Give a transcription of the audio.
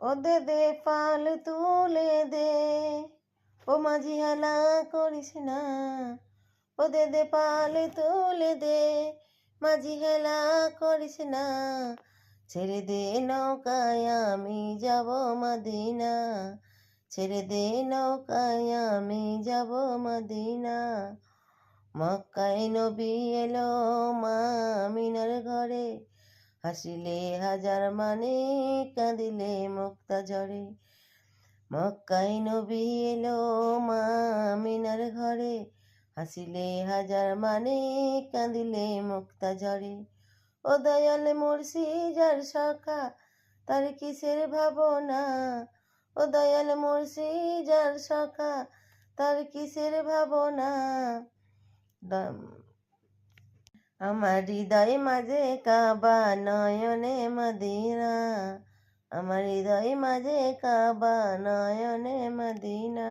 ও দে দে পাল তুলে দে, ও মাঝি হেলা করিস না, ও দে দে পাল তুলে দে, মাঝি হেলা করিস না, ছেড়ে দে নৌকায় আমি যাব মদিনা, ছেড়ে দে নৌকায় আমি যাব মদিনা। মক্কায় নবী এলো মা আমিনার ঘরে, হাসিলে হাজার মানে কাঁদিলে মুক্তা ঝরে। মক্কায় নবী এলো মা আমিনার ঘরে, হাসিলে হাজার মানে কাঁদিলে মুক্তা ঝরে। ও দয়াল মুর্শি যার সখা তার কিসের ভাবনা, ও দয়াল মুর্শি যার সখা তার কিসের ভাবনা। আমার হৃদয় মাঝে কাবা নয়নে মদিনা, আমার হৃদয় মাঝে কাবা নয়নে মদিনা।